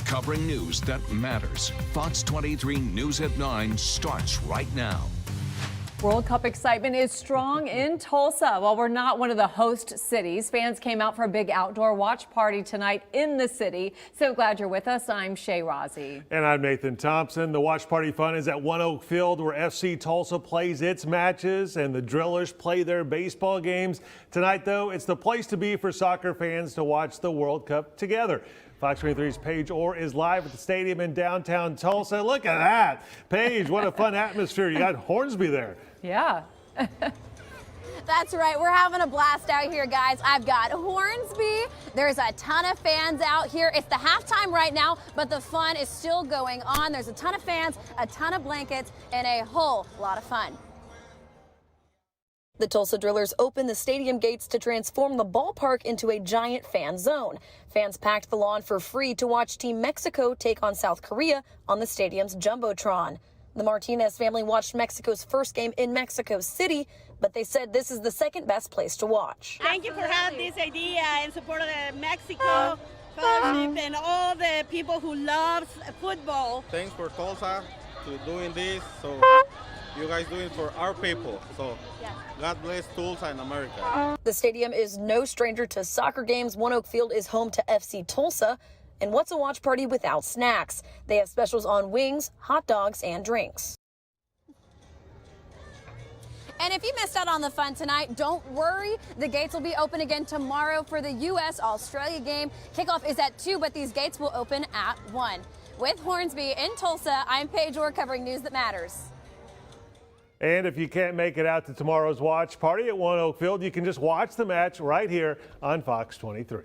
covering news that matters. Fox 23 News at 9 starts right now. World Cup excitement is strong in Tulsa. While we're not one of the host cities, fans came out for a big outdoor watch party tonight in the city. So glad you're with us. I'm Shay Rozzi. And I'm Nathan Thompson. The watch party fun is at One Oak Field, where FC Tulsa plays its matches and the Drillers play their baseball games. Tonight, though, it's the place to be for soccer fans to watch the World Cup together. Fox 23's Paige Orr is live at the stadium in downtown Tulsa. Look at that. Paige, what a fun atmosphere. You got Hornsby there. Yeah. That's right. We're having a blast out here, guys. I've got Hornsby. There's a ton of fans out here. It's the halftime right now, but the fun is still going on. There's a ton of fans, a ton of blankets, and a whole lot of fun. The Tulsa Drillers opened the stadium gates to transform the ballpark into a giant fan zone. Fans packed the lawn for free to watch Team Mexico take on South Korea on the stadium's Jumbotron. The Martinez family watched Mexico's first game in Mexico City, but they said this is the second best place to watch. Thank you for having this idea in support of the Mexico fellowship and all the people who love football. Thanks for Tulsa to doing this. So you guys doing it for our people. So God bless Tulsa and America. The stadium is no stranger to soccer games. One Oak Field is home to FC Tulsa. And what's a watch party without snacks? They have specials on wings, hot dogs, and drinks. And if you missed out on the fun tonight, don't worry. The gates will be open again tomorrow for the U.S.-Australia game. Kickoff is at 2, but these gates will open at 1. With Hornsby in Tulsa, I'm Paige Orr covering News That Matters. And if you can't make it out to tomorrow's watch party at One Oak Field, you can just watch the match right here on Fox 23.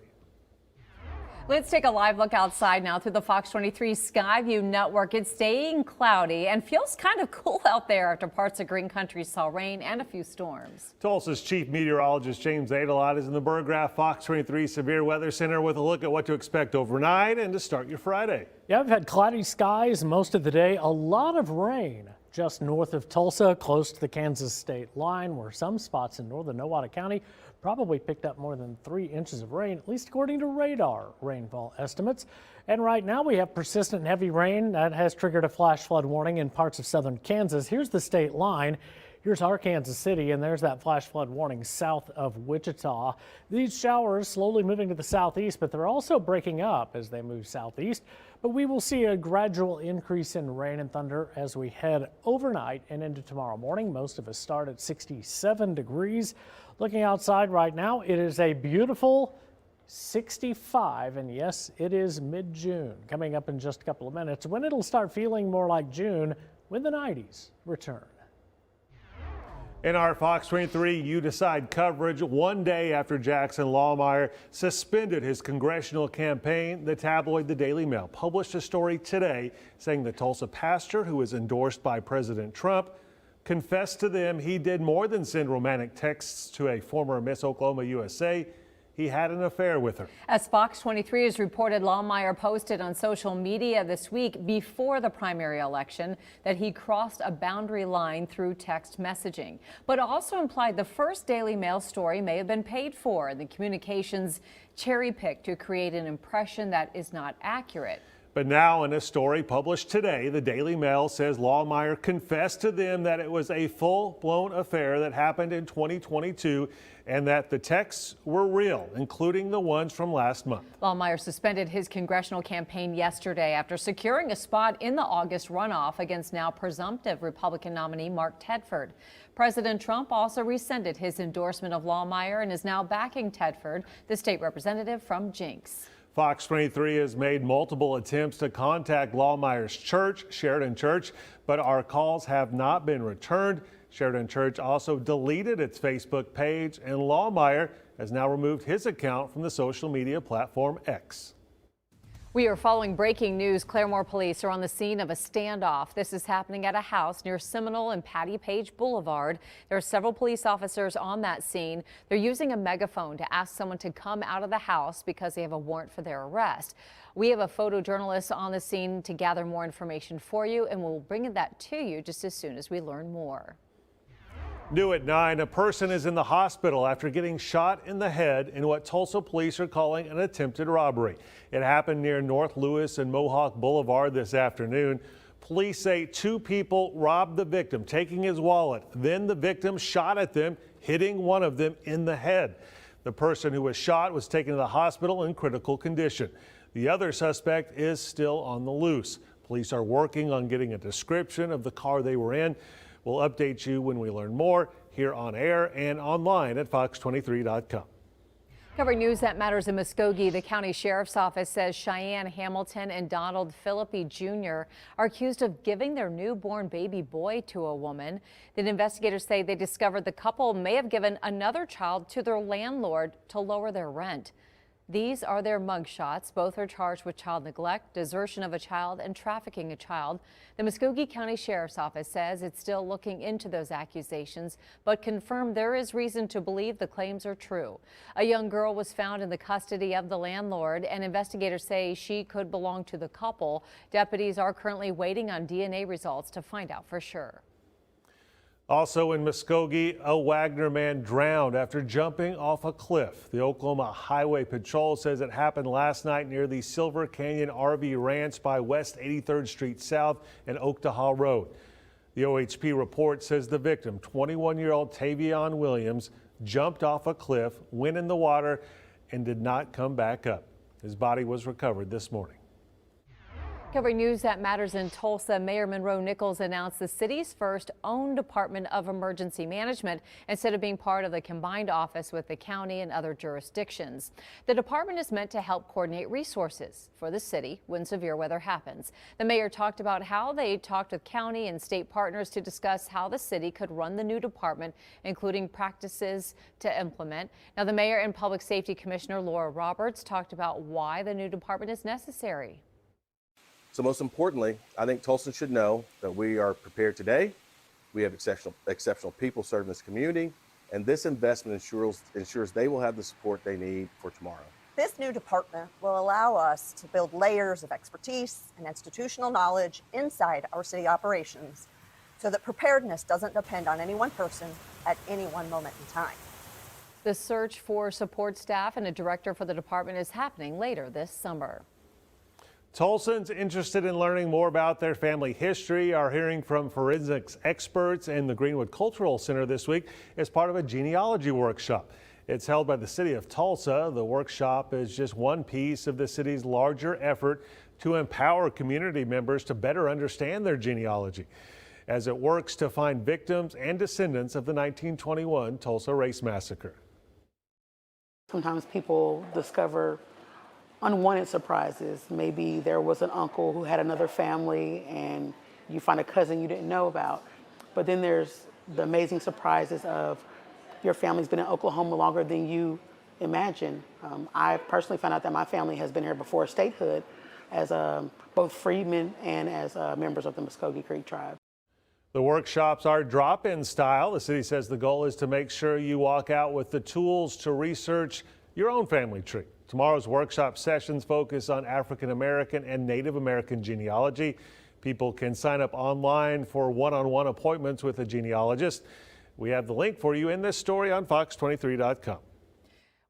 Let's take a live look outside now through the Fox 23 Skyview network. It's staying cloudy and feels kind of cool out there after parts of Green Country saw rain and a few storms. Tulsa's chief meteorologist James Adelot is in the Burr Graph Fox 23 Severe Weather Center with a look at what to expect overnight and to start your Friday. Yeah, we've had cloudy skies most of the day, a lot of rain just north of Tulsa, close to the Kansas state line, where some spots in northern Nowata County probably picked up more than 3 inches of rain, at least according to radar rainfall estimates. And right now we have persistent heavy rain that has triggered a flash flood warning in parts of southern Kansas. Here's the state line. Here's our Kansas City, and there's that flash flood warning south of Wichita. These showers slowly moving to the southeast, but they're also breaking up as they move southeast. But we will see a gradual increase in rain and thunder as we head overnight and into tomorrow morning. Most of us start at 67 degrees. Looking outside right now, it is a beautiful 65, and yes, it is mid-June. Coming up in just a couple of minutes when it'll start feeling more like June when the 90s return. In our Fox 23 You Decide coverage, one day after Jackson Lohmeyer suspended his congressional campaign, the tabloid The Daily Mail published a story today saying the Tulsa pastor, who is endorsed by President Trump, confessed to them he did more than send romantic texts to a former Miss Oklahoma USA. He had an affair with her. As Fox 23 has reported, Lohmeyer posted on social media this week before the primary election that he crossed a boundary line through text messaging, but also implied the first Daily Mail story may have been paid for. The communications cherry-picked to create an impression that is not accurate. But now in a story published today, the Daily Mail says Lohmeyer confessed to them that it was a full-blown affair that happened in 2022 and that the texts were real, including the ones from last month. Lohmeyer suspended his congressional campaign yesterday after securing a spot in the August runoff against now presumptive Republican nominee Mark Tedford. President Trump also rescinded his endorsement of Lohmeyer and is now backing Tedford, the state representative from Jinx. Fox 23 has made multiple attempts to contact Lohmeyer's church, Sheridan Church, but our calls have not been returned. Sheridan Church also deleted its Facebook page, and Lohmeyer has now removed his account from the social media platform X. We are following breaking news. Claremore police are on the scene of a standoff. This is happening at a house near Seminole and Patty Page Boulevard. There are several police officers on that scene. They're using a megaphone to ask someone to come out of the house because they have a warrant for their arrest. We have a photojournalist on the scene to gather more information for you, and we'll bring that to you just as soon as we learn more. New at 9, a person is in the hospital after getting shot in the head in what Tulsa police are calling an attempted robbery. It happened near North Lewis and Mohawk Boulevard this afternoon. Police say 2 people robbed the victim, taking his wallet. Then the victim shot at them, hitting one of them in the head. The person who was shot was taken to the hospital in critical condition. The other suspect is still on the loose. Police are working on getting a description of the car they were in. We'll update you when we learn more here on air and online at fox23.com. Covering news that matters in Muskogee, the county sheriff's office says Cheyenne Hamilton and Donald Philippi Jr. are accused of giving their newborn baby boy to a woman. Then investigators say they discovered the couple may have given another child to their landlord to lower their rent. These are their mugshots. Both are charged with child neglect, desertion of a child, and trafficking a child. The Muskogee County Sheriff's Office says it's still looking into those accusations, but confirmed there is reason to believe the claims are true. A young girl was found in the custody of the landlord, and investigators say she could belong to the couple. Deputies are currently waiting on DNA results to find out for sure. Also in Muskogee, a Wagner man drowned after jumping off a cliff. The Oklahoma Highway Patrol says it happened last night near the Silver Canyon RV Ranch by West 83rd Street South and Oaktaha Road. The OHP report says the victim, 21-year-old Tavion Williams, jumped off a cliff, went in the water, and did not come back up. His body was recovered this morning. Covering news that matters in Tulsa, Mayor Monroe Nichols announced the city's first own Department of Emergency Management instead of being part of the combined office with the county and other jurisdictions. The department is meant to help coordinate resources for the city when severe weather happens. The mayor talked about how they talked with county and state partners to discuss how the city could run the new department, including practices to implement. Now, the mayor and Public Safety Commissioner Laura Roberts talked about why the new department is necessary. So most importantly, I think Tulsans should know that we are prepared today. We have exceptional people serving this community, and this investment ensures they will have the support they need for tomorrow. This new department will allow us to build layers of expertise and institutional knowledge inside our city operations so that preparedness doesn't depend on any one person at any one moment in time. The search for support staff and a director for the department is happening later this summer. Tulsans interested in learning more about their family history are hearing from forensics experts in the Greenwood Cultural Center this week as part of a genealogy workshop. It's held by the city of Tulsa. The workshop is just one piece of the city's larger effort to empower community members to better understand their genealogy as it works to find victims and descendants of the 1921 Tulsa Race Massacre. Sometimes people discover unwanted surprises. Maybe there was an uncle who had another family and you find a cousin you didn't know about. But then there's the amazing surprises of your family's been in Oklahoma longer than you imagine. I personally found out that my family has been here before statehood as both freedmen and as members of the Muskogee Creek tribe. The workshops are drop-in style. The city says the goal is to make sure you walk out with the tools to research your own family tree. Tomorrow's workshop sessions focus on African American and Native American genealogy. People can sign up online for one-on-one appointments with a genealogist. We have the link for you in this story on fox23.com.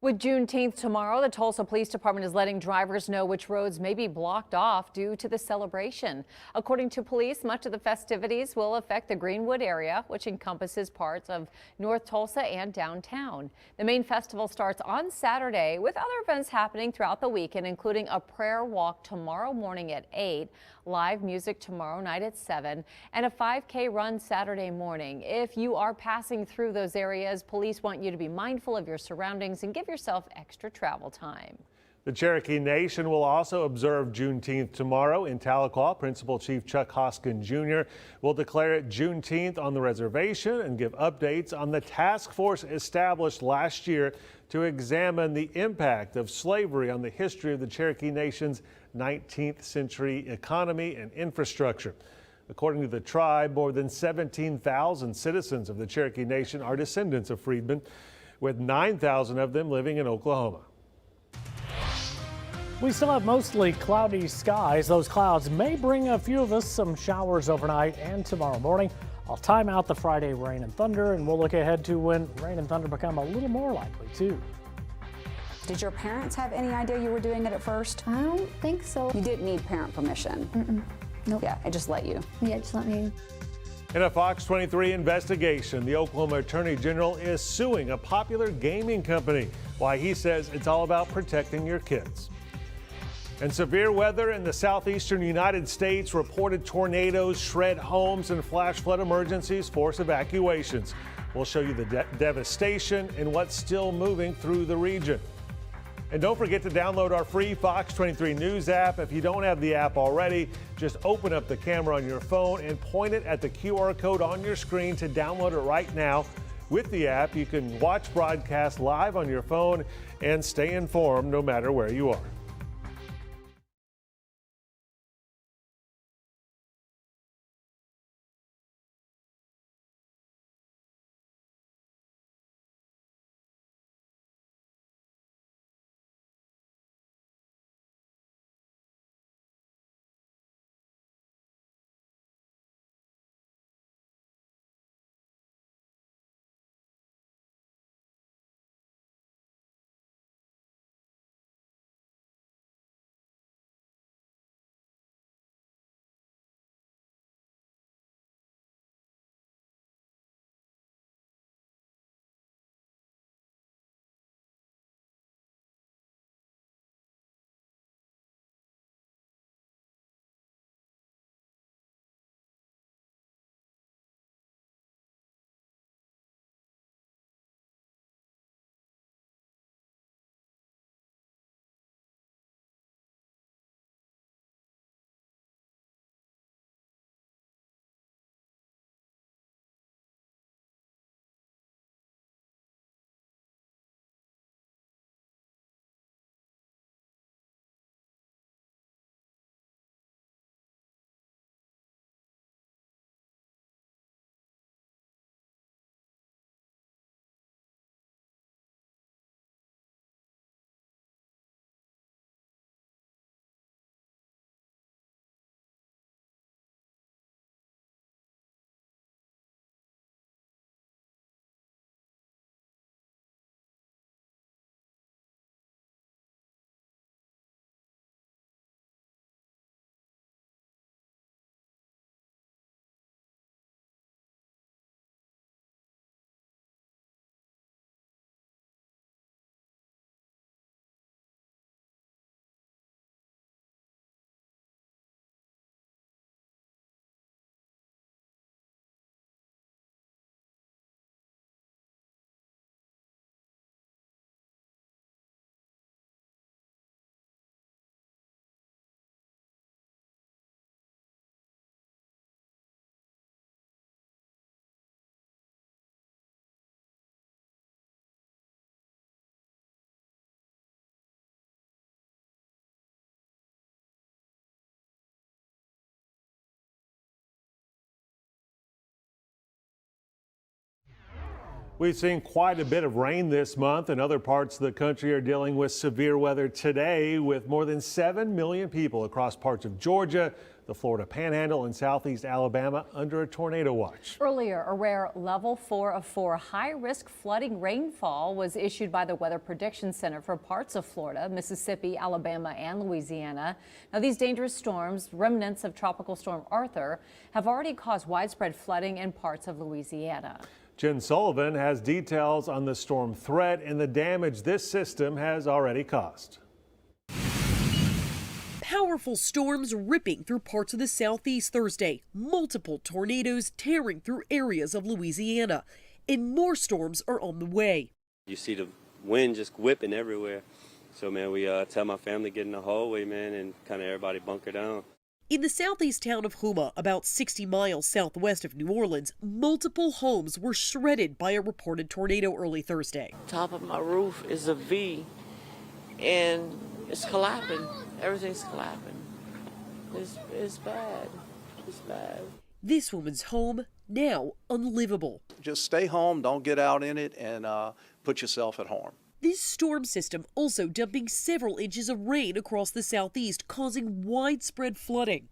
With Juneteenth tomorrow, the Tulsa Police Department is letting drivers know which roads may be blocked off due to the celebration. According to police, much of the festivities will affect the Greenwood area, which encompasses parts of North Tulsa and downtown. The main festival starts on Saturday, with other events happening throughout the weekend, including a prayer walk tomorrow morning at 8, live music tomorrow night at 7, and a 5K run Saturday morning. If you are passing through those areas, police want you to be mindful of your surroundings and give yourself extra travel time. The Cherokee Nation will also observe Juneteenth tomorrow in Tahlequah. Principal Chief Chuck Hoskin Jr. will declare it Juneteenth on the reservation and give updates on the task force established last year to examine the impact of slavery on the history of the Cherokee Nation's 19th century economy and infrastructure. According to the tribe, more than 17,000 citizens of the Cherokee Nation are descendants of freedmen, with 9,000 of them living in Oklahoma. We still have mostly cloudy skies. Those clouds may bring a few of us some showers overnight and tomorrow morning. I'll time out the Friday rain and thunder, and we'll look ahead to when rain and thunder become a little more likely, too. Did your parents have any idea you were doing it at first? I don't think so. You didn't need parent permission? Nope. Yeah, it just let you. Yeah, just let me. In a Fox 23 investigation, the Oklahoma Attorney General is suing a popular gaming company. Why? He says it's all about protecting your kids. And severe weather in the southeastern United States, reported tornadoes shred homes and flash flood emergencies force evacuations. We'll show you the devastation and what's still moving through the region. And don't forget to download our free Fox 23 News app. If you don't have the app already, just open up the camera on your phone and point it at the QR code on your screen to download it right now. With the app, you can watch broadcasts live on your phone and stay informed no matter where you are. We've seen quite a bit of rain this month, and other parts of the country are dealing with severe weather today, with more than 7 million people across parts of Georgia, the Florida Panhandle, and southeast Alabama under a tornado watch. Earlier, a rare level 4 of 4 high-risk flooding rainfall was issued by the Weather Prediction Center for parts of Florida, Mississippi, Alabama, and Louisiana. Now, these dangerous storms, remnants of Tropical Storm Arthur, have already caused widespread flooding in parts of Louisiana. Jen Sullivan has details on the storm threat and the damage this system has already caused. Powerful storms ripping through parts of the southeast Thursday, multiple tornadoes tearing through areas of Louisiana, and more storms are on the way. You see the wind just whipping everywhere. So, man, we tell my family get in the hallway, man, and kind of everybody bunker down. In the southeast town of Houma, about 60 miles southwest of New Orleans, multiple homes were shredded by a reported tornado early Thursday. Top of my roof is a V, and it's collapsing. Everything's collapsing. It's bad. It's bad. This woman's home now unlivable. Just stay home, don't get out in it, and put yourself at harm. This storm system also dumping several inches of rain across the southeast, causing widespread flooding.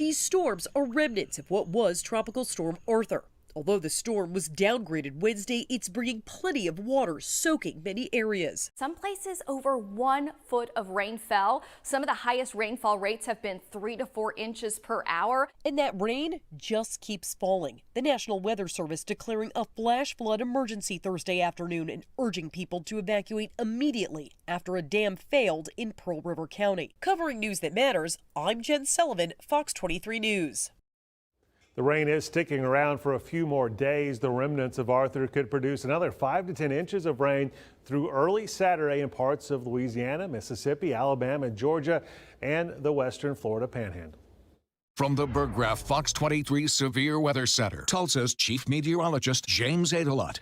These storms are remnants of what was Tropical Storm Arthur. Although the storm was downgraded Wednesday, it's bringing plenty of water, soaking many areas. Some places over 1 foot of rain fell. Some of the highest rainfall rates have been 3 to 4 inches per hour. And that rain just keeps falling. The National Weather Service declaring a flash flood emergency Thursday afternoon and urging people to evacuate immediately after a dam failed in Pearl River County. Covering news that matters, I'm Jen Sullivan, Fox 23 News. The rain is sticking around for a few more days. The remnants of Arthur could produce another 5 to 10 inches of rain through early Saturday in parts of Louisiana, Mississippi, Alabama, Georgia, and the western Florida Panhandle. From the Berggraf Fox 23 Severe Weather Center, Tulsa's chief meteorologist James Adelot.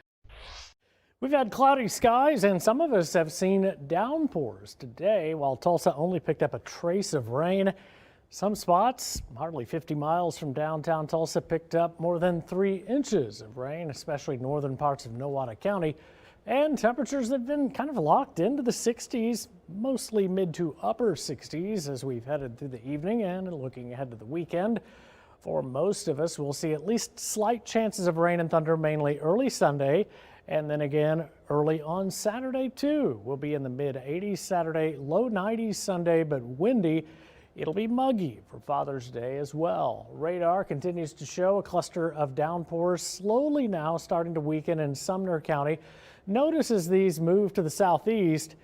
We've had cloudy skies and some of us have seen downpours today, while Tulsa only picked up a trace of rain. Some spots, hardly 50 miles from downtown Tulsa, picked up more than 3 inches of rain, especially northern parts of Nowata County. And temperatures have been kind of locked into the 60s, mostly mid to upper 60s as we've headed through the evening and looking ahead to the weekend. For most of us, we'll see at least slight chances of rain and thunder, mainly early Sunday. And then again, early on Saturday, too. We'll be in the mid 80s Saturday, low 90s Sunday, but windy. It'll be muggy for Father's Day as well. Radar continues to show a cluster of downpours slowly now starting to weaken in Sumner County. Notice as these move to the southeast,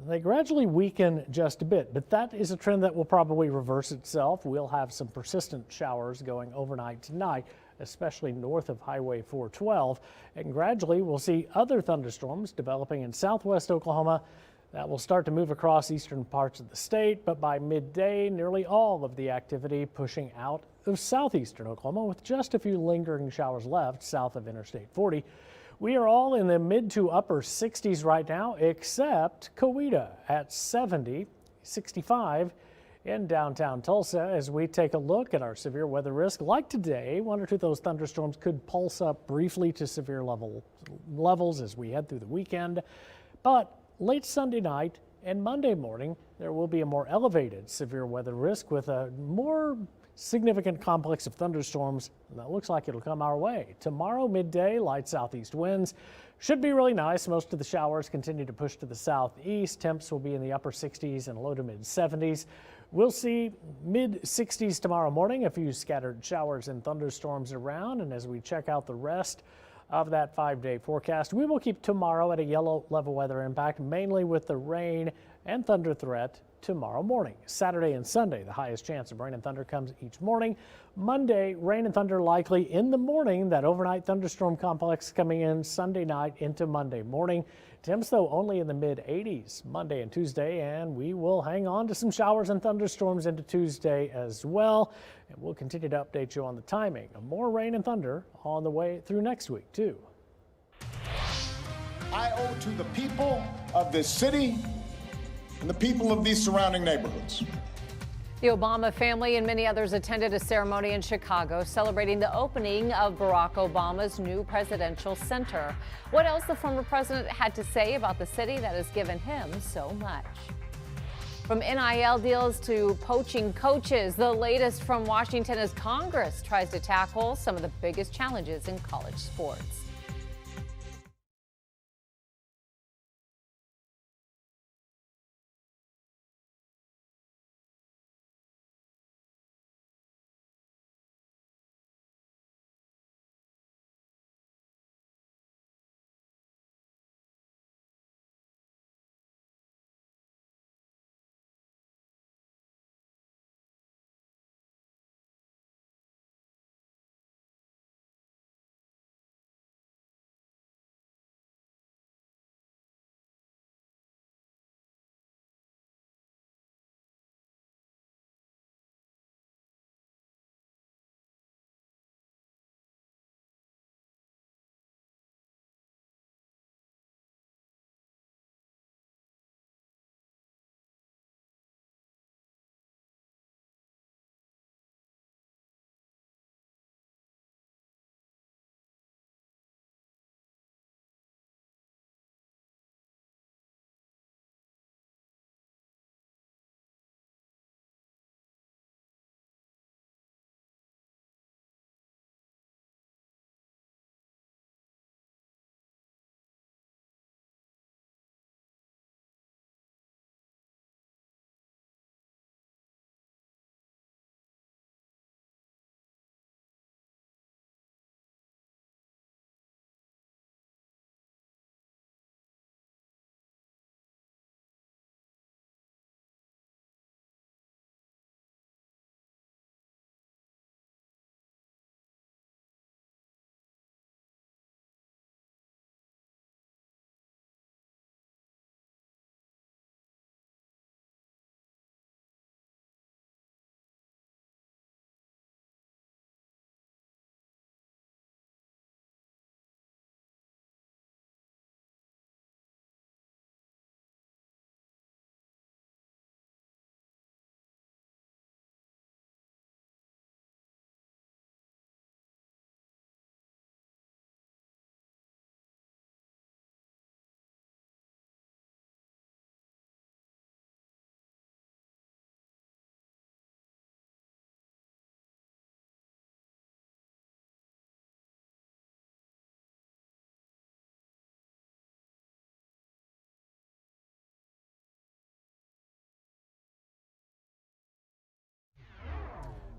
they gradually weaken just a bit, but that is a trend that will probably reverse itself. We'll have some persistent showers going overnight tonight, especially north of Highway 412, and gradually we'll see other thunderstorms developing in southwest Oklahoma. That will start to move across eastern parts of the state, but by midday, nearly all of the activity pushing out of southeastern Oklahoma with just a few lingering showers left south of Interstate 40. We are all in the mid to upper 60s right now, except Coweta at 70, 65 in downtown Tulsa. As we take a look at our severe weather risk, like today, 1 or 2 of those thunderstorms could pulse up briefly to severe levels as we head through the weekend, but late Sunday night and Monday morning, there will be a more elevated severe weather risk with a more significant complex of thunderstorms that looks like it'll come our way. Tomorrow midday, light southeast winds should be really nice. Most of the showers continue to push to the southeast. Temps will be in the upper 60s and low to mid 70s. We'll see mid 60s tomorrow morning, a few scattered showers and thunderstorms around. And as we check out the rest of that 5-day forecast, we will keep tomorrow at a yellow level weather impact, mainly with the rain and thunder threat tomorrow morning. Saturday and Sunday, the highest chance of rain and thunder comes each morning. Monday, rain and thunder likely in the morning. That overnight thunderstorm complex coming in Sunday night into Monday morning. Temps, though, only in the mid 80s Monday and Tuesday, and we will hang on to some showers and thunderstorms into Tuesday as well. And we'll continue to update you on the timing of more rain and thunder on the way through next week, too. I owe to the people of this city and the people of these surrounding neighborhoods. The Obama family and many others attended a ceremony in Chicago celebrating the opening of Barack Obama's new presidential center. What else the former president had to say about the city that has given him so much? From NIL deals to poaching coaches, the latest from Washington as Congress tries to tackle some of the biggest challenges in college sports.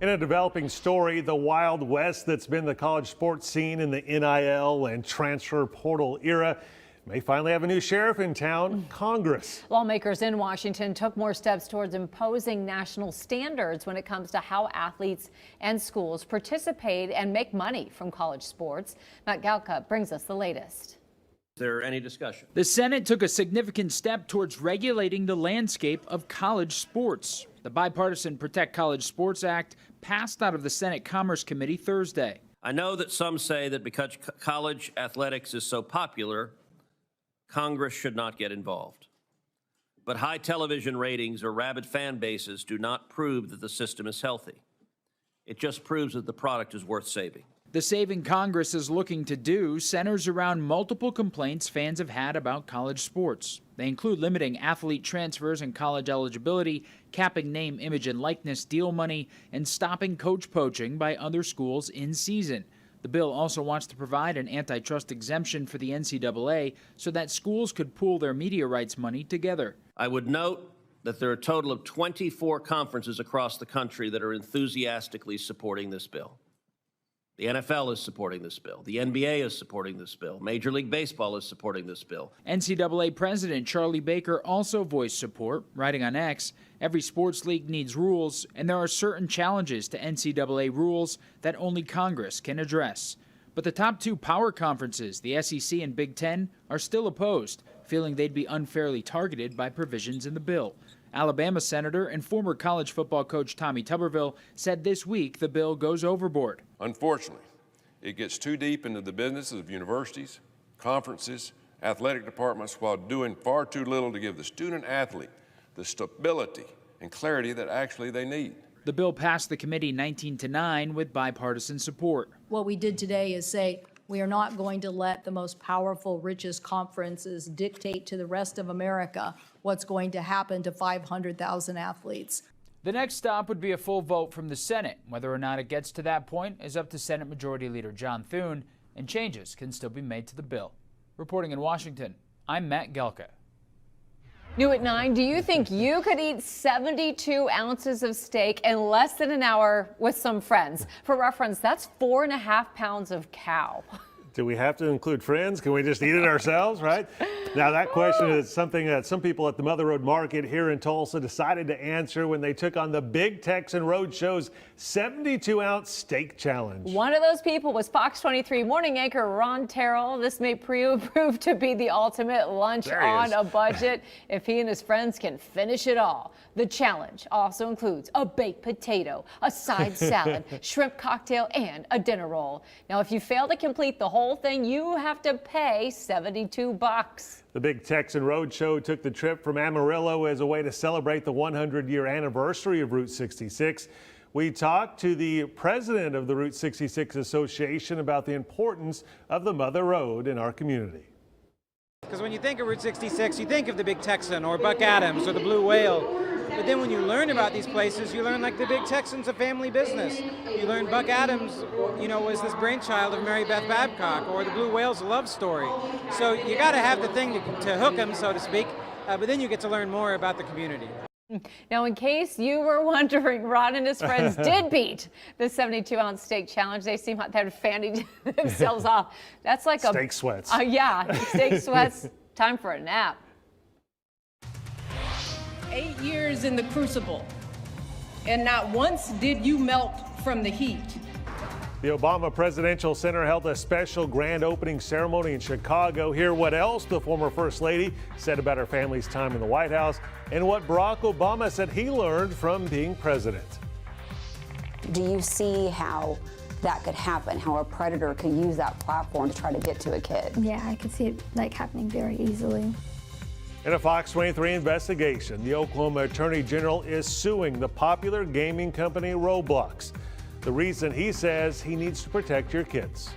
In a developing story, the Wild West that's been the college sports scene in the NIL and transfer portal era may finally have a new sheriff in town, Congress. Lawmakers in Washington took more steps towards imposing national standards when it comes to how athletes and schools participate and make money from college sports. Matt Galka brings us the latest. Is there any discussion? The Senate took a significant step towards regulating the landscape of college sports. The bipartisan Protect College Sports Act passed out of the Senate Commerce Committee Thursday. I know that some say that because college athletics is so popular, Congress should not get involved. But high television ratings or rabid fan bases do not prove that the system is healthy. It just proves that the product is worth saving. The saving Congress is looking to do centers around multiple complaints fans have had about college sports. They include limiting athlete transfers and college eligibility, capping name, image, and likeness deal money, and stopping coach poaching by other schools in season. The bill also wants to provide an antitrust exemption for the NCAA so that schools could pool their media rights money together. I would note that there are a total of 24 conferences across the country that are enthusiastically supporting this bill. The NFL is supporting this bill. The NBA is supporting this bill. Major League Baseball is supporting this bill. NCAA President Charlie Baker also voiced support, writing on X, "Every sports league needs rules, and there are certain challenges to NCAA rules that only Congress can address." But the top two power conferences, the SEC and Big Ten, are still opposed, feeling they'd be unfairly targeted by provisions in the bill. Alabama Senator and former college football coach Tommy Tuberville said this week the bill goes overboard. Unfortunately, it gets too deep into the businesses of universities, conferences, athletic departments, while doing far too little to give the student athlete the stability and clarity that actually they need. The bill passed the committee 19-9 with bipartisan support. What we did today is say we are not going to let the most powerful, richest conferences dictate to the rest of America what's going to happen to 500,000 athletes. The next stop would be a full vote from the Senate. Whether or not it gets to that point is up to Senate Majority Leader John Thune, and changes can still be made to the bill. Reporting in Washington, I'm Matt Gelka. New at 9, do you think you could eat 72 ounces of steak in less than an hour with some friends? For reference, that's 4.5 pounds of cow. Do we have to include friends? Can we just eat it ourselves, right? Now, that question is something that some people at the Mother Road Market here in Tulsa decided to answer when they took on the Big Texan Roadshow's 72-ounce steak challenge. One of those people was FOX23 morning anchor Ron Terrell. This may prove to be the ultimate lunch on a budget if he and his friends can finish it all. The challenge also includes a baked potato, a side salad, shrimp cocktail, and a dinner roll. Now, if you fail to complete the whole thing, you have to pay $72. The Big Texan Roadshow took the trip from Amarillo as a way to celebrate the 100-year anniversary of Route 66. We talked to the president of the Route 66 Association about the importance of the Mother Road in our community. Because when you think of Route 66, you think of the Big Texan or Buck Adams or the Blue Whale. But then when you learn about these places, you learn like the Big Texan's a family business. You learn Buck Adams, was this brainchild of Mary Beth Babcock, or the Blue Whale's a love story. So you got to have the thing to hook them, so to speak, but then you get to learn more about the community. Now, in case you were wondering, Ron and his friends did beat the 72-ounce steak challenge. They seem like they're fanning themselves off. That's like steak sweats. Yeah, steak sweats. Time for a nap. 8 years in the crucible, and not once did you melt from the heat. The Obama Presidential Center held a special grand opening ceremony in Chicago. Hear what else the former First Lady said about her family's time in the White House and what Barack Obama said he learned from being president. Do you see how that could happen, how a predator could use that platform to try to get to a kid? Yeah, I could see it happening very easily. In a Fox 23 investigation, the Oklahoma Attorney General is suing the popular gaming company Roblox. The reason, he says, he needs to protect your kids.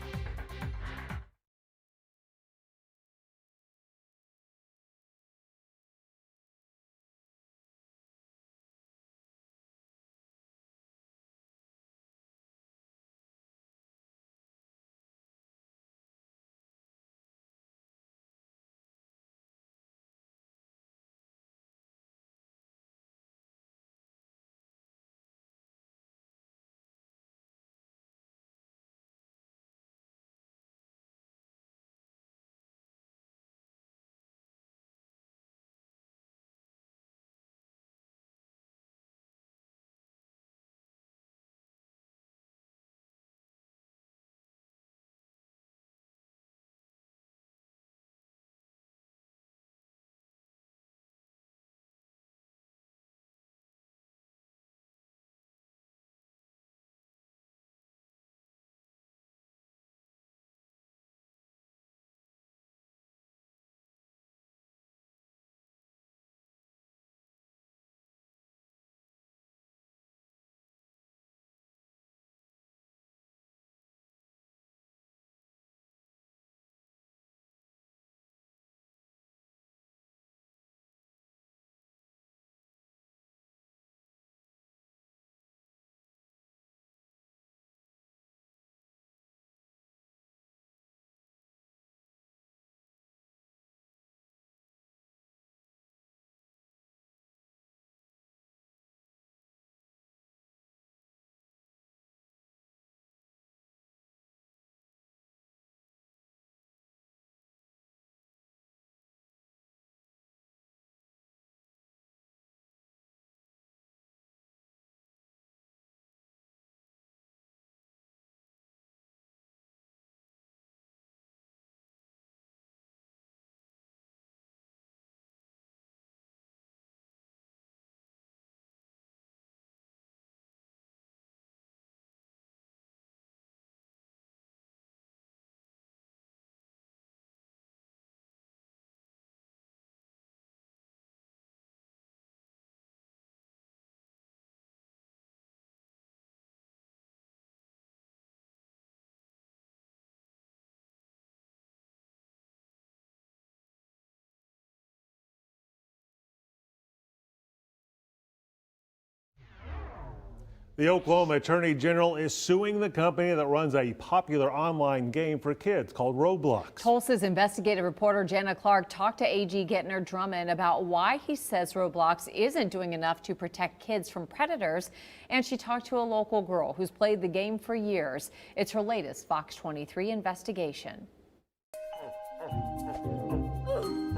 The Oklahoma Attorney General is suing the company that runs a popular online game for kids called Roblox. Tulsa's investigative reporter Jenna Clark talked to AG Gettner Drummond about why he says Roblox isn't doing enough to protect kids from predators. And she talked to a local girl who's played the game for years. It's her latest Fox 23 investigation.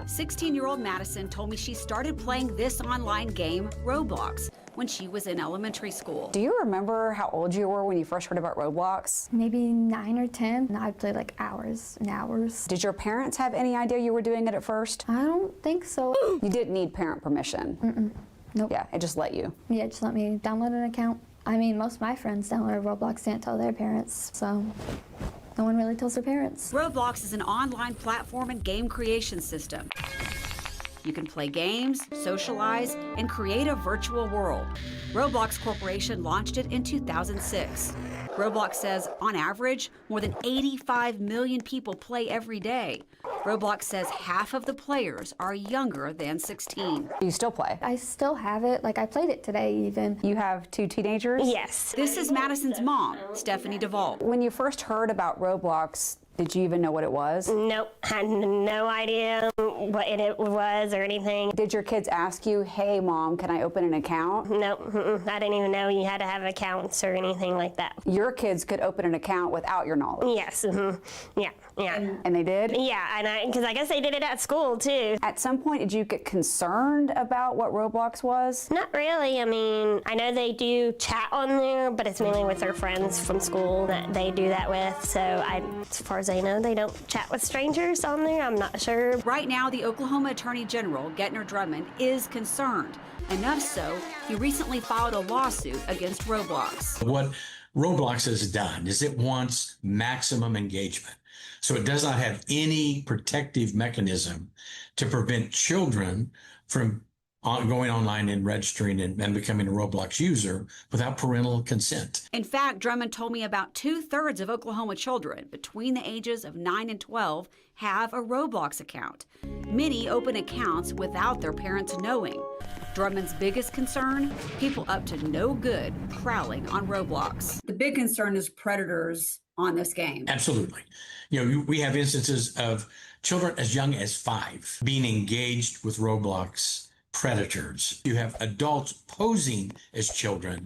16-year-old Madison told me she started playing this online game, Roblox, when she was in elementary school. Do you remember how old you were when you first heard about Roblox? Maybe 9 or 10. And I played like hours and hours. Did your parents have any idea you were doing it at first? I don't think so. You didn't need parent permission? Nope. Yeah, it just let you? Yeah, just let me download an account. I mean, most of my friends downloaded Roblox, didn't tell their parents, so no one really tells their parents. Roblox is an online platform and game creation system. You can play games, socialize, and create a virtual world. Roblox Corporation launched it in 2006. Roblox says, on average, more than 85 million people play every day. Roblox says half of the players are younger than 16. Do you still play? I still have it. Like, I played it today even. You have 2 teenagers? Yes. This is Madison's mom, Stephanie Duvall. When you first heard about Roblox, did you even know what it was? Nope, had no idea what it was or anything. Did your kids ask you, hey mom, can I open an account? Nope, I didn't even know you had to have accounts or anything like that. Your kids could open an account without your knowledge? Yes, yeah. And they did? Yeah, because I guess they did it at school too. At some point, did you get concerned about what Roblox was? Not really. I mean, I know they do chat on there, but it's mainly with their friends from school that they do that with. So as far as I know, they don't chat with strangers on there. I'm not sure. Right now, the Oklahoma Attorney General, Gettner Drummond, is concerned. Enough so, he recently filed a lawsuit against Roblox. What Roblox has done is it wants maximum engagement. So it does not have any protective mechanism to prevent children from going online and registering and becoming a Roblox user without parental consent. In fact, Drummond told me about 2/3 of Oklahoma children between the ages of 9 and 12 have a Roblox account. Many open accounts without their parents knowing. Drummond's biggest concern, people up to no good prowling on Roblox. The big concern is predators on this game. Absolutely. We have instances of children as young as 5 being engaged with Roblox predators. You have adults posing as children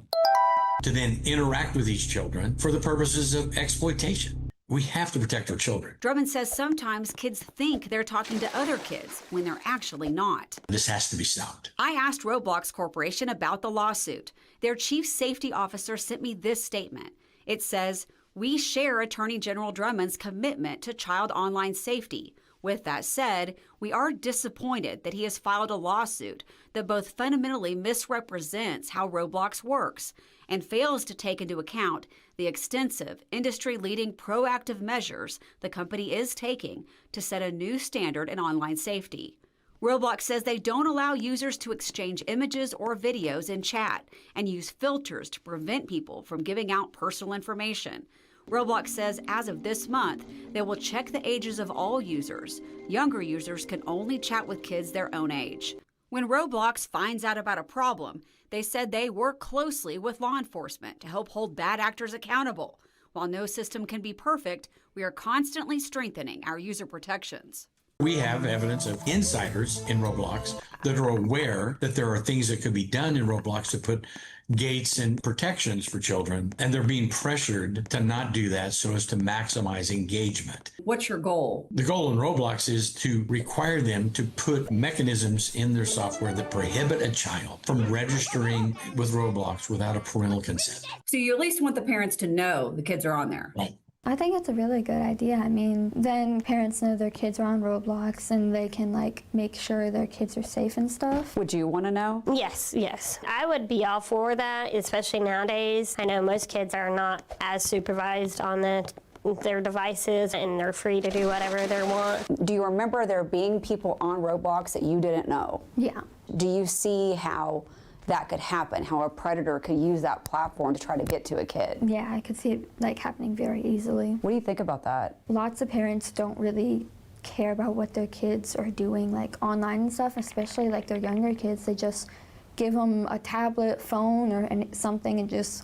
to then interact with these children for the purposes of exploitation. We have to protect our children. Drummond says sometimes kids think they're talking to other kids when they're actually not. This has to be stopped. I asked Roblox Corporation about the lawsuit. Their chief safety officer sent me this statement. It says, "We share Attorney General Drummond's commitment to child online safety. With that said, we are disappointed that he has filed a lawsuit that both fundamentally misrepresents how Roblox works and fails to take into account the extensive, industry-leading proactive measures the company is taking to set a new standard in online safety. Roblox says they don't allow users to exchange images or videos in chat and use filters to prevent people from giving out personal information. Roblox says as of this month, they will check the ages of all users. Younger users can only chat with kids their own age. When Roblox finds out about a problem, they said they work closely with law enforcement to help hold bad actors accountable. While no system can be perfect, we are constantly strengthening our user protections. We have evidence of insiders in Roblox that are aware that there are things that could be done in Roblox to put gates and protections for children, and they're being pressured to not do that so as to maximize engagement. What's your goal? The goal in Roblox is to require them to put mechanisms in their software that prohibit a child from registering with Roblox without a parental consent. So you at least want the parents to know the kids are on there. Right. I think it's a really good idea. I mean, then parents know their kids are on Roblox and they can make sure their kids are safe and stuff. Would you want to know? Yes. I would be all for that, especially nowadays. I know most kids are not as supervised on their devices and they're free to do whatever they want. Do you remember there being people on Roblox that you didn't know? Yeah. Do you see how that could happen, how a predator could use that platform to try to get to a kid? Yeah, I could see it happening very easily. What do you think about that? Lots of parents don't really care about what their kids are doing online and stuff, especially their younger kids. They just give them a tablet, phone, or something and just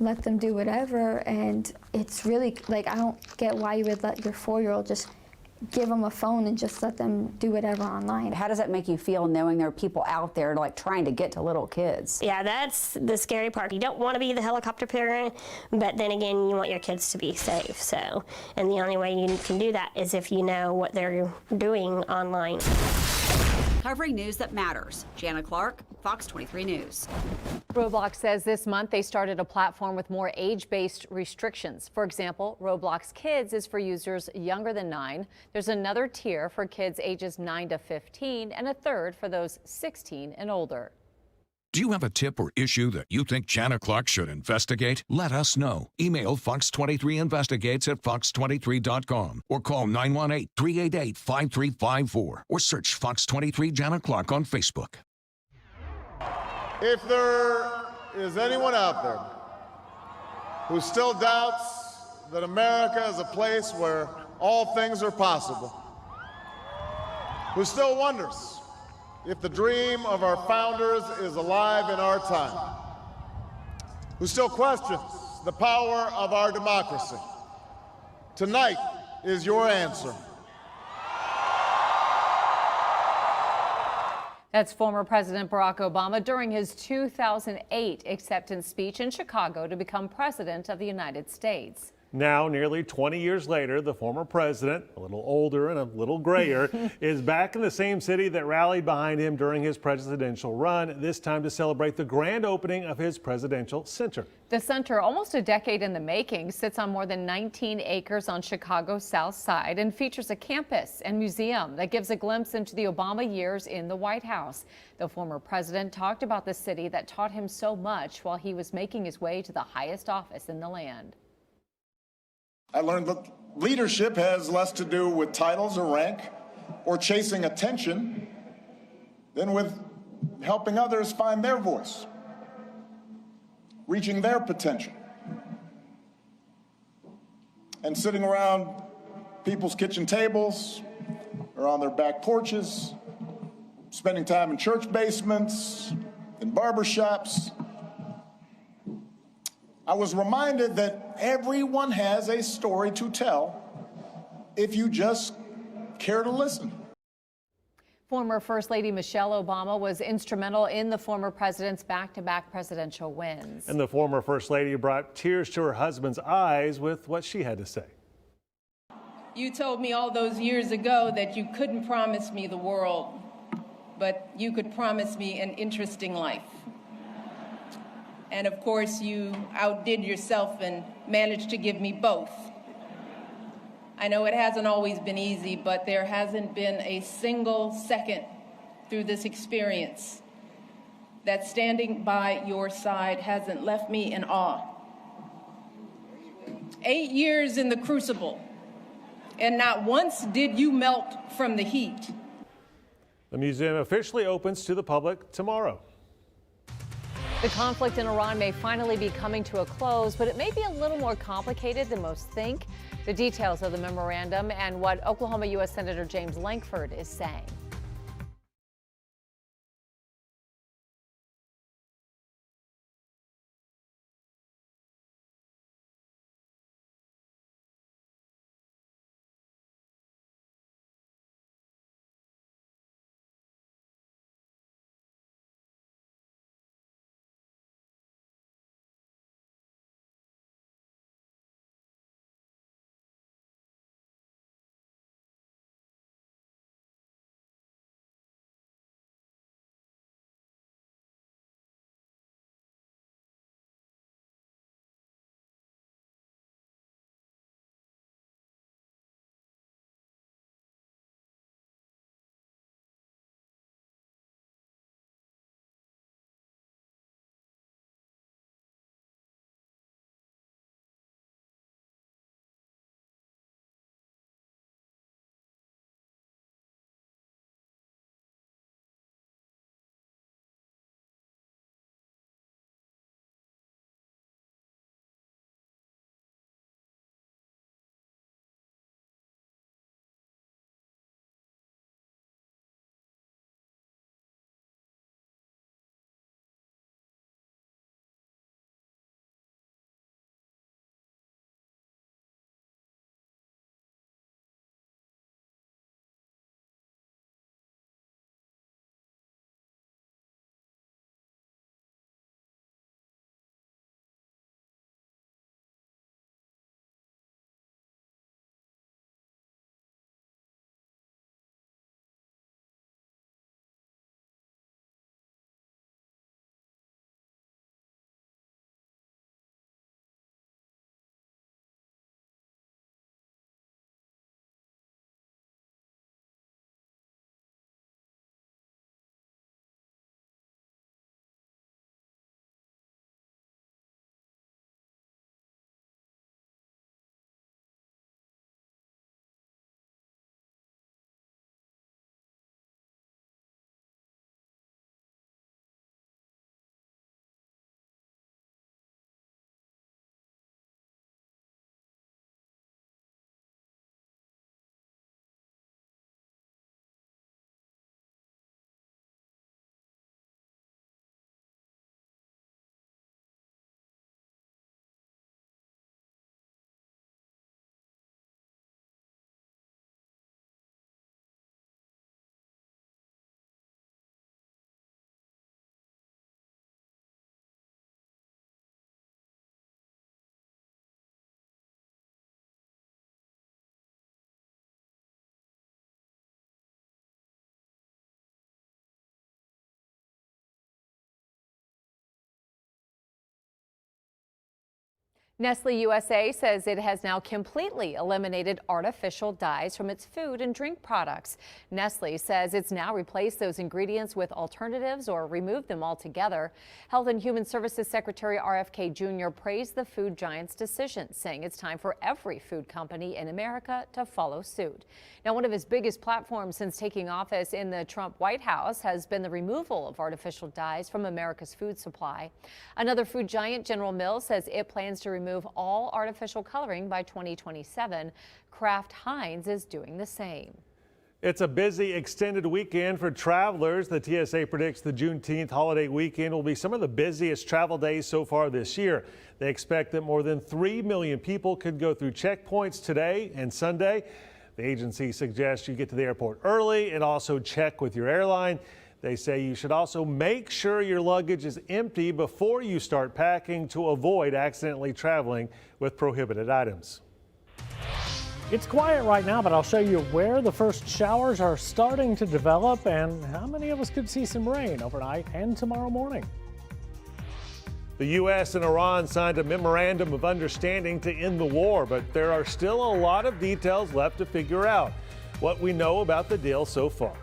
let them do whatever, and it's really, like, I don't get why you would let your 4-year-old just give them a phone and just let them do whatever online. How does that make you feel knowing there are people out there like trying to get to little kids? Yeah, that's the scary part. You don't want to be the helicopter parent, but then again, you want your kids to be safe. So, and the only way you can do that is if you know what they're doing online. Covering news that matters. Jana Clark, Fox 23 News. Roblox says this month they started a platform with more age-based restrictions. For example, Roblox Kids is for users younger than 9. There's another tier for kids ages 9 to 15 and a third for those 16 and older. Do you have a tip or issue that you think Jana Clark should investigate? Let us know. Email fox23investigates@fox23.com or call 918-388-5354 or search Fox 23 Jana Clark on Facebook. If there is anyone out there who still doubts that America is a place where all things are possible, who still wonders if the dream of our founders is alive in our time, who still questions the power of our democracy, tonight is your answer. That's former President Barack Obama during his 2008 acceptance speech in Chicago to become president of the United States. Now, nearly 20 years later, the former president, a little older and a little grayer, is back in the same city that rallied behind him during his presidential run, this time to celebrate the grand opening of his presidential center. The center, almost a decade in the making, sits on more than 19 acres on Chicago's South Side and features a campus and museum that gives a glimpse into the Obama years in the White House. The former president talked about the city that taught him so much while he was making his way to the highest office in the land. I learned that leadership has less to do with titles or rank or chasing attention than with helping others find their voice, reaching their potential, and sitting around people's kitchen tables or on their back porches, spending time in church basements, in barbershops. I was reminded that everyone has a story to tell if you just care to listen. Former First Lady Michelle Obama was instrumental in the former president's back-to-back presidential wins. And the former First Lady brought tears to her husband's eyes with what she had to say. You told me all those years ago that you couldn't promise me the world, but you could promise me an interesting life. And of course, you outdid yourself and managed to give me both. I know it hasn't always been easy, but there hasn't been a single second through this experience that standing by your side hasn't left me in awe. 8 years in the crucible, and not once did you melt from the heat. The museum officially opens to the public tomorrow. The conflict in Iran may finally be coming to a close, but it may be a little more complicated than most think. The details of the memorandum and what Oklahoma U.S. Senator James Lankford is saying. Nestle USA says it has now completely eliminated artificial dyes from its food and drink products. Nestle says it's now replaced those ingredients with alternatives or removed them altogether. Health and Human Services Secretary RFK Jr. praised the food giant's decision, saying it's time for every food company in America to follow suit. Now, one of his biggest platforms since taking office in the Trump White House has been the removal of artificial dyes from America's food supply. Another food giant, General Mills, says it plans to remove all artificial coloring by 2027. Kraft Heinz is doing the same. It's a busy extended weekend for travelers. The TSA predicts the Juneteenth holiday weekend will be some of the busiest travel days so far this year. They expect that more than 3 million people could go through checkpoints today and Sunday. The agency suggests you get to the airport early and also check with your airline. They say you should also make sure your luggage is empty before you start packing to avoid accidentally traveling with prohibited items. It's quiet right now, but I'll show you where the first showers are starting to develop and how many of us could see some rain overnight and tomorrow morning. The U.S. and Iran signed a memorandum of understanding to end the war, but there are still a lot of details left to figure out. What we know about the deal so far.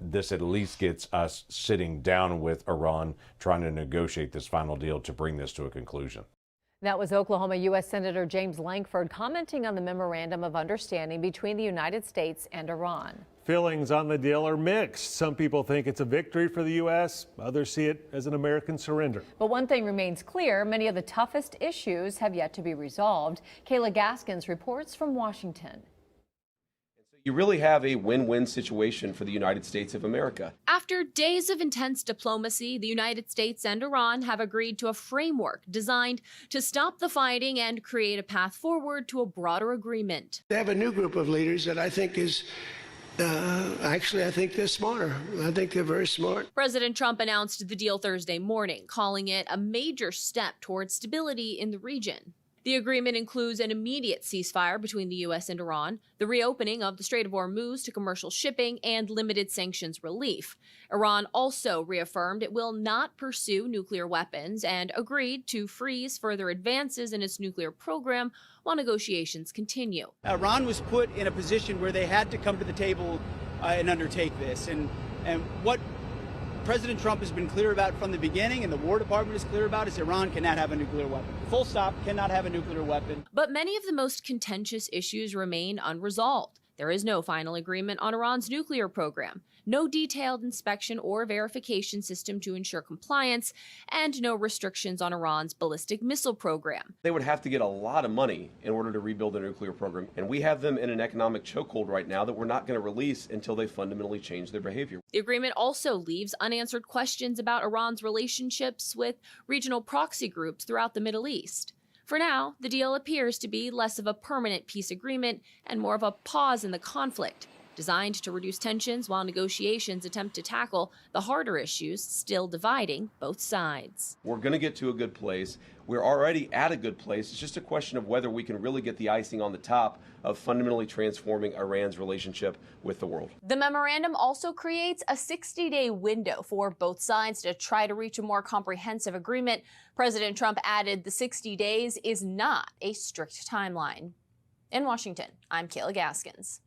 This at least gets us sitting down with Iran, trying to negotiate this final deal to bring this to a conclusion. That was Oklahoma U.S. Senator James Lankford commenting on the memorandum of understanding between the United States and Iran. Feelings on the deal are mixed. Some people think it's a victory for the U.S. Others see it as an American surrender. But one thing remains clear. Many of the toughest issues have yet to be resolved. Kayla Gaskins reports from Washington. You really have a win-win situation for the United States of America. After days of intense diplomacy, the United States and Iran have agreed to a framework designed to stop the fighting and create a path forward to a broader agreement. They have a new group of leaders that I think is actually, I think they're smarter. I think they're very smart. President Trump announced the deal Thursday morning, calling it a major step towards stability in the region. The agreement includes an immediate ceasefire between the U.S. and Iran, the reopening of the Strait of Hormuz to commercial shipping, and limited sanctions relief. Iran also reaffirmed it will not pursue nuclear weapons and agreed to freeze further advances in its nuclear program while negotiations continue. Iran was put in a position where they had to come to the table and undertake this. And what President Trump has been clear about from the beginning, and the War Department is clear about, is Iran cannot have a nuclear weapon. Full stop, cannot have a nuclear weapon. But many of the most contentious issues remain unresolved. There is no final agreement on Iran's nuclear program, no detailed inspection or verification system to ensure compliance, and no restrictions on Iran's ballistic missile program. They would have to get a lot of money in order to rebuild their nuclear program, and we have them in an economic chokehold right now that we're not going to release until they fundamentally change their behavior. The agreement also leaves unanswered questions about Iran's relationships with regional proxy groups throughout the Middle East. For now, the deal appears to be less of a permanent peace agreement and more of a pause in the conflict, designed to reduce tensions while negotiations attempt to tackle the harder issues still dividing both sides. We're going to get to a good place. We're already at a good place. It's just a question of whether we can really get the icing on the top of fundamentally transforming Iran's relationship with the world. The memorandum also creates a 60-day window for both sides to try to reach a more comprehensive agreement. President Trump added the 60 days is not a strict timeline. In Washington, I'm Kayla Gaskins.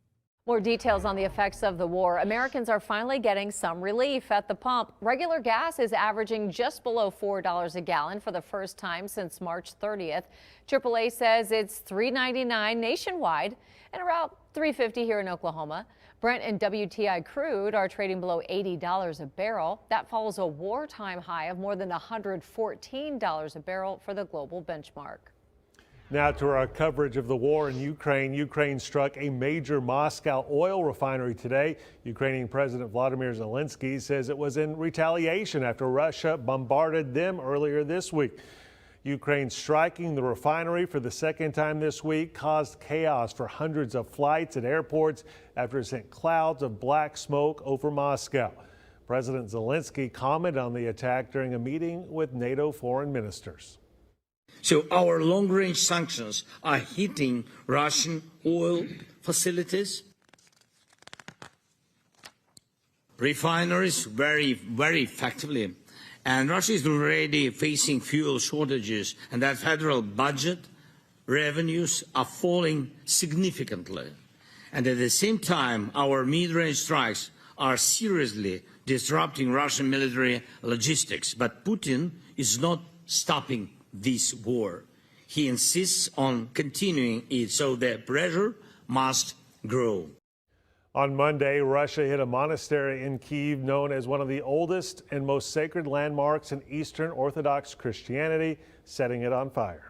More details on the effects of the war. Americans are finally getting some relief at the pump. Regular gas is averaging just below $4 a gallon for the first time since March 30th. AAA says it's $3.99 nationwide and around $3.50 here in Oklahoma. Brent and WTI crude are trading below $80 a barrel. That follows a wartime high of more than $114 a barrel for the global benchmark. Now to our coverage of the war in Ukraine. Ukraine struck a major Moscow oil refinery today. Ukrainian President Vladimir Zelensky says it was in retaliation after Russia bombarded them earlier this week. Ukraine striking the refinery for the second time this week caused chaos for hundreds of flights at airports after it sent clouds of black smoke over Moscow. President Zelensky commented on the attack during a meeting with NATO foreign ministers. So our long-range sanctions are hitting Russian oil facilities, refineries very, very effectively. And Russia is already facing fuel shortages, and that federal budget revenues are falling significantly. And at the same time, our mid-range strikes are seriously disrupting Russian military logistics. But Putin is not stopping this war. He insists on continuing it, so the pressure must grow. On Monday, Russia hit a monastery in Kyiv known as one of the oldest and most sacred landmarks in Eastern Orthodox Christianity, setting it on fire.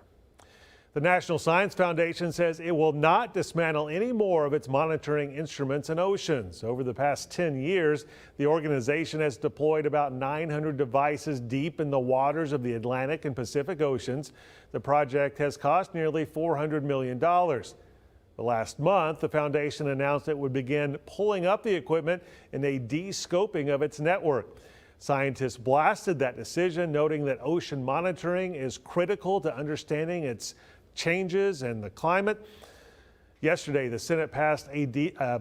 The National Science Foundation says it will not dismantle any more of its monitoring instruments and oceans. Over the past 10 years, the organization has deployed about 900 devices deep in the waters of the Atlantic and Pacific Oceans. The project has cost nearly $400 million. Last month, the foundation announced it would begin pulling up the equipment in a de-scoping of its network. Scientists blasted that decision, noting that ocean monitoring is critical to understanding its changes and the climate. Yesterday, the Senate passed a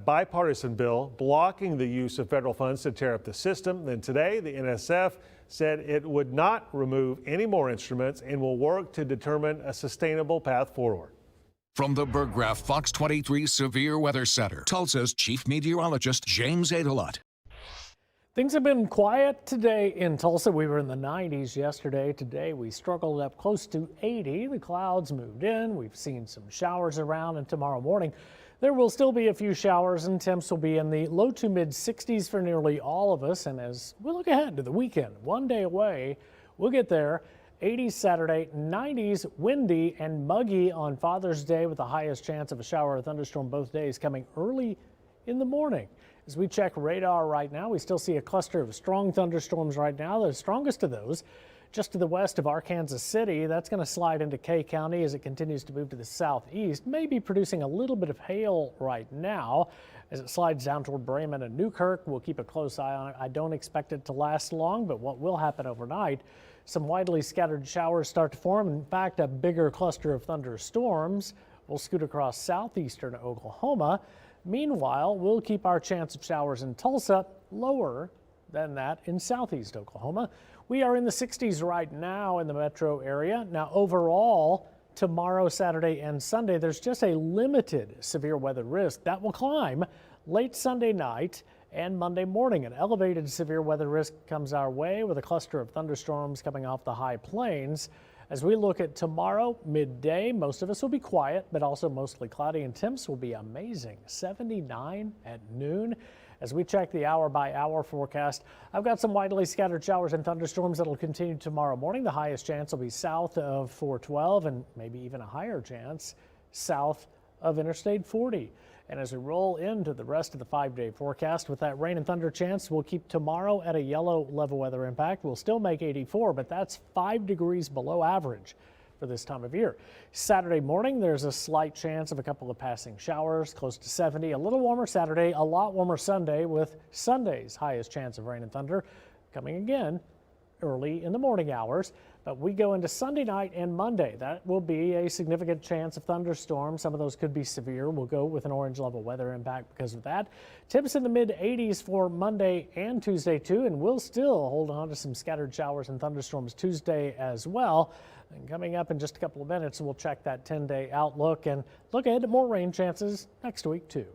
bipartisan bill blocking the use of federal funds to tear up the system. Then today, the NSF said it would not remove any more instruments and will work to determine a sustainable path forward. From the Berggraf Fox 23 Severe Weather Center, Tulsa's chief meteorologist James Adelot. Things have been quiet today in Tulsa. We were in the 90s yesterday. Today we struggled up close to 80. The clouds moved in. We've seen some showers around, and tomorrow morning there will still be a few showers, and temps will be in the low to mid 60s for nearly all of us. And as we look ahead to the weekend, one day away, we'll get there. 80s Saturday, 90s windy and muggy on Father's Day, with the highest chance of a shower or thunderstorm both days coming early in the morning. As we check radar right now, we still see a cluster of strong thunderstorms right now. The strongest of those just to the west of Arkansas City. That's going to slide into Kay County as it continues to move to the southeast, maybe producing a little bit of hail right now. As it slides down toward Bremen and Newkirk, we'll keep a close eye on it. I don't expect it to last long, but what will happen overnight, Some widely scattered showers start to form. In fact, a bigger cluster of thunderstorms will scoot across southeastern Oklahoma. Meanwhile, we'll keep our chance of showers in Tulsa lower than that in southeast Oklahoma. We are in the 60s right now in the metro area. Now, overall, tomorrow, Saturday, and Sunday, there's just a limited severe weather risk that will climb late Sunday night and Monday morning. An elevated severe weather risk comes our way with a cluster of thunderstorms coming off the high plains. As we look at tomorrow, midday, most of us will be quiet, but also mostly cloudy, and temps will be amazing. 79 at noon. As we check the hour-by-hour forecast, I've got some widely scattered showers and thunderstorms that will continue tomorrow morning. The highest chance will be south of 412 and maybe even a higher chance south of Interstate 40. And as we roll into the rest of the 5-day forecast with that rain and thunder chance, we'll keep tomorrow at a yellow level weather impact. We'll still make 84, but that's 5 degrees below average for this time of year. Saturday morning, there's a slight chance of a couple of passing showers, close to 70. A little warmer Saturday, a lot warmer Sunday, with Sunday's highest chance of rain and thunder coming again early in the morning hours. But we go into Sunday night and Monday. That will be a significant chance of thunderstorms. Some of those could be severe. We'll go with an orange level weather impact because of that. Temps in the mid 80s for Monday and Tuesday too, and we'll still hold on to some scattered showers and thunderstorms Tuesday as well. And coming up in just a couple of minutes, we'll check that 10-day outlook and look ahead to more rain chances next week too.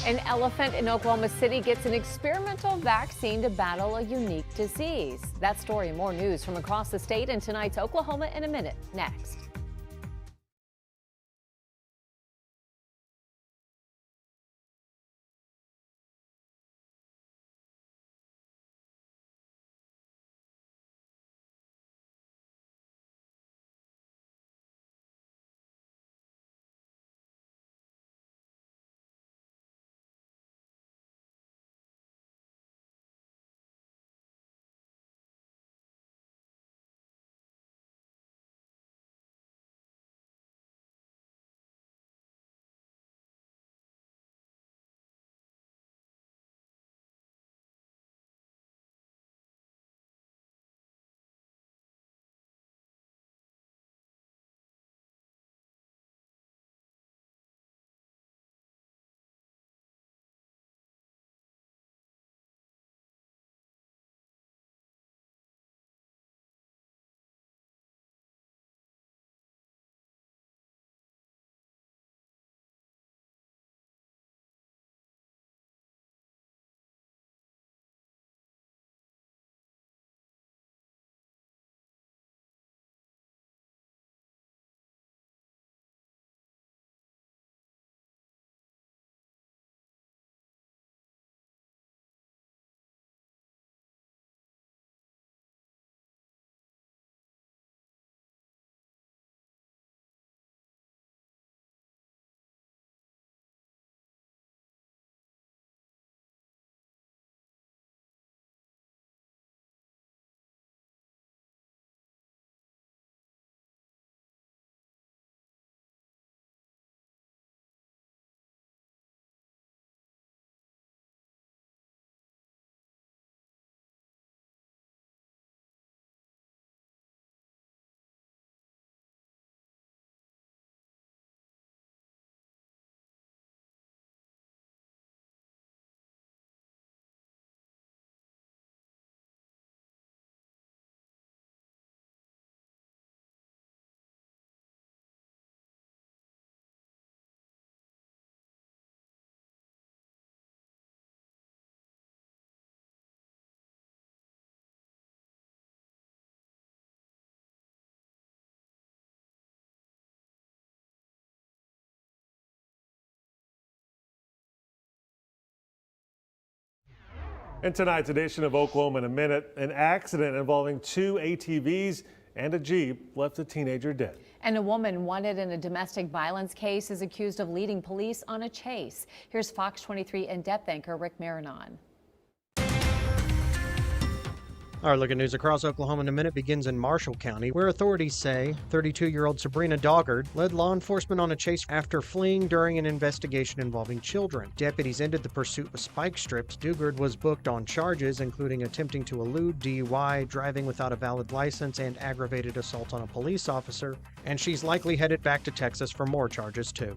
An elephant in Oklahoma City gets an experimental vaccine to battle a unique disease. That story and more news from across the state in tonight's Oklahoma in a Minute, next. In tonight's edition of Oklahoma in a Minute, an accident involving 2 ATVs and a Jeep left a teenager dead. And a woman wanted in a domestic violence case is accused of leading police on a chase. Here's Fox 23 in-depth anchor Rick Marinon. Our look at news across Oklahoma in a minute begins in Marshall County, where authorities say 32-year-old Sabrina Doggard led law enforcement on a chase after fleeing during an investigation involving children. Deputies ended the pursuit with spike strips. Doggard was booked on charges, including attempting to elude, DUI, driving without a valid license, and aggravated assault on a police officer, and she's likely headed back to Texas for more charges, too.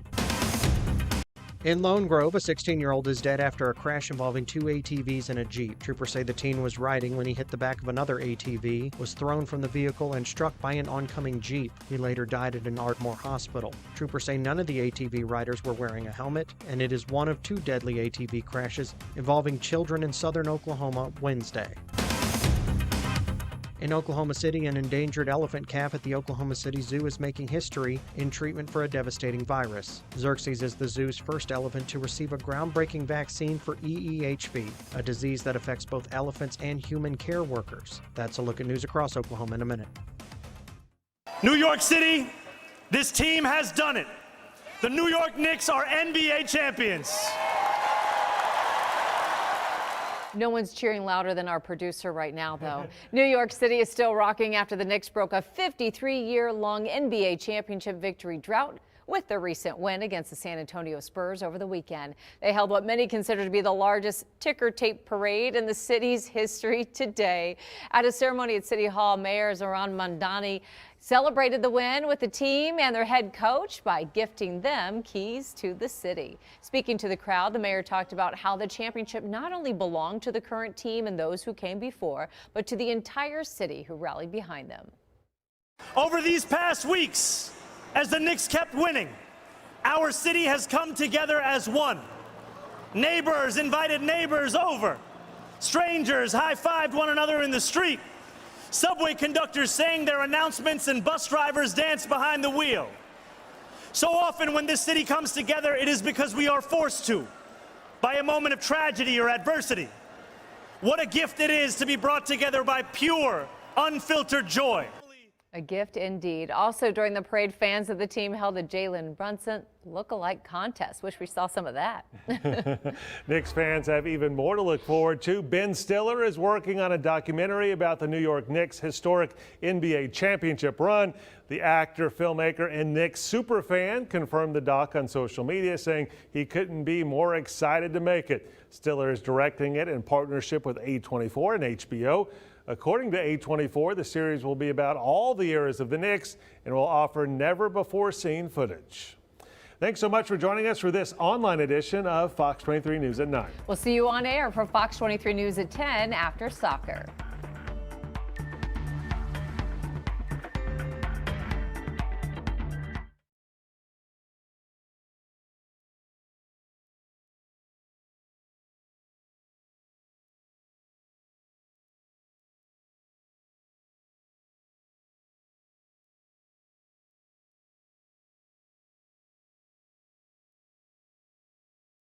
In Lone Grove, a 16-year-old is dead after a crash involving two ATVs and a Jeep. Troopers say the teen was riding when he hit the back of another ATV, was thrown from the vehicle, and struck by an oncoming Jeep. He later died at an Ardmore hospital. Troopers say none of the ATV riders were wearing a helmet, and it is one of two deadly ATV crashes involving children in southern Oklahoma Wednesday. In Oklahoma City, an endangered elephant calf at the Oklahoma City Zoo is making history in treatment for a devastating virus. Xerxes is the zoo's first elephant to receive a groundbreaking vaccine for EEHV, a disease that affects both elephants and human care workers. That's a look at news across Oklahoma in a minute. New York City, this team has done it. The New York Knicks are NBA champions. No one's cheering louder than our producer right now, though. New York City is still rocking after the Knicks broke a 53-year-long NBA championship victory drought with their recent win against the San Antonio Spurs over the weekend. They held what many consider to be the largest ticker tape parade in the city's history today. At a ceremony at City Hall, Mayor Zoran Mandani celebrated the win with the team and their head coach by gifting them keys to the city. Speaking to the crowd, the mayor talked about how the championship not only belonged to the current team and those who came before, but to the entire city who rallied behind them. Over these past weeks, as the Knicks kept winning, our city has come together as one. Neighbors invited neighbors over. Strangers high-fived one another in the street. Subway conductors sang their announcements and bus drivers danced behind the wheel. So often when this city comes together, it is because we are forced to, by a moment of tragedy or adversity. What a gift it is to be brought together by pure, unfiltered joy. A gift indeed. Also during the parade, fans of the team held a Jalen Brunson look-alike contest. Wish we saw some of that. Knicks fans have even more to look forward to. Ben Stiller is working on a documentary about the New York Knicks' historic NBA championship run. The actor, filmmaker, and Knicks superfan confirmed the doc on social media, saying he couldn't be more excited to make it. Stiller is directing it in partnership with A24 and HBO. According to A24, the series will be about all the eras of the Knicks and will offer never-before-seen footage. Thanks so much for joining us for this online edition of Fox 23 News at 9. We'll see you on air for Fox 23 News at 10 after soccer.